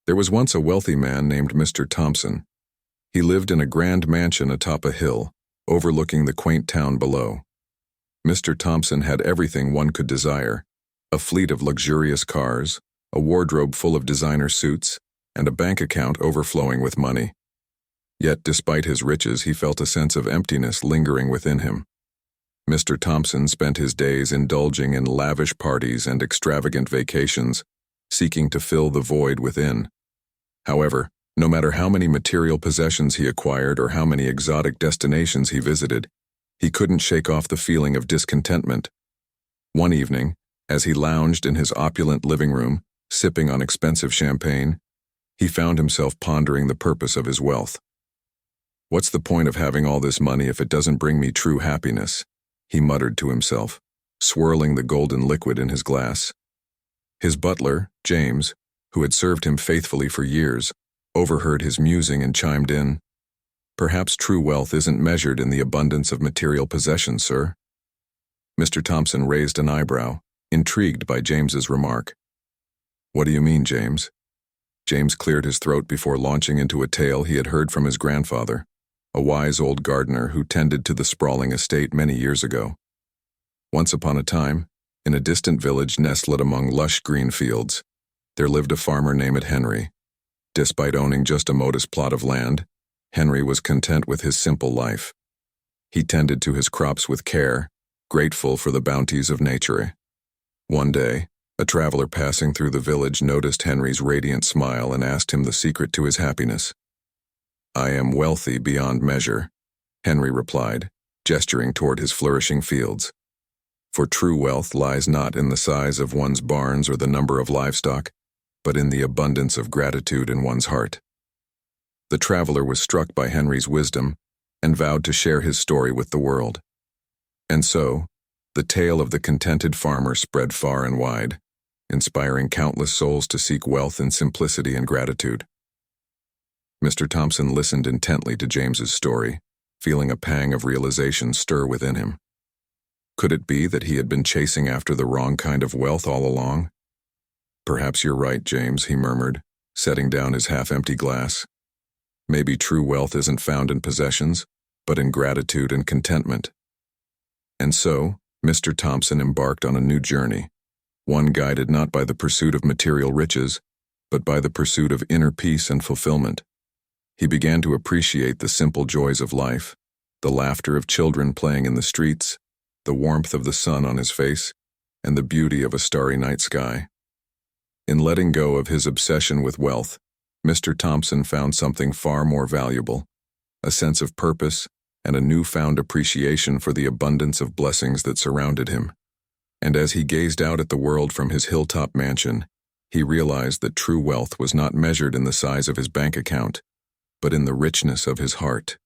There was once a wealthy man named Mr. Thompson. He lived in a grand mansion atop a hill, overlooking the quaint town below. Mr. Thompson had everything one could desire: a fleet of luxurious cars, a wardrobe full of designer suits, and a bank account overflowing with money. Yet, despite his riches, he felt a sense of emptiness lingering within him. Mr. Thompson spent his days indulging in lavish parties and extravagant vacations, seeking to fill the void within. However, no matter how many material possessions he acquired or how many exotic destinations he visited, he couldn't shake off the feeling of discontentment. One evening, as he lounged in his opulent living room, sipping on expensive champagne, he found himself pondering the purpose of his wealth. "What's the point of having all this money if it doesn't bring me true happiness?" he muttered to himself, swirling the golden liquid in his glass. His butler, James, who had served him faithfully for years, overheard his musing and chimed in, "Perhaps true wealth isn't measured in the abundance of material possessions, sir." Mr. Thompson raised an eyebrow, intrigued by James's remark. "What do you mean, James?" James cleared his throat before launching into a tale he had heard from his grandfather, a wise old gardener who tended to the sprawling estate many years ago. Once upon a time, in a distant village nestled among lush green fields, there lived a farmer named Henry. Despite owning just a modest plot of land, Henry was content with his simple life. He tended to his crops with care, grateful for the bounties of nature. One day, a traveler passing through the village noticed Henry's radiant smile and asked him the secret to his happiness. "I am wealthy beyond measure," Henry replied, gesturing toward his flourishing fields. "For true wealth lies not in the size of one's barns or the number of livestock, but in the abundance of gratitude in one's heart." The traveler was struck by Henry's wisdom and vowed to share his story with the world. And so, the tale of the contented farmer spread far and wide, inspiring countless souls to seek wealth in simplicity and gratitude. Mr. Thompson listened intently to James's story, feeling a pang of realization stir within him. Could it be that he had been chasing after the wrong kind of wealth all along? "Perhaps you're right, James," he murmured, setting down his half-empty glass. "Maybe true wealth isn't found in possessions, but in gratitude and contentment." And so, Mr. Thompson embarked on a new journey, one guided not by the pursuit of material riches, but by the pursuit of inner peace and fulfillment. He began to appreciate the simple joys of life, the laughter of children playing in the streets, the warmth of the sun on his face, and the beauty of a starry night sky. In letting go of his obsession with wealth, Mr. Thompson found something far more valuable: a sense of purpose and a newfound appreciation for the abundance of blessings that surrounded him. And as he gazed out at the world from his hilltop mansion, he realized that true wealth was not measured in the size of his bank account, but in the richness of his heart.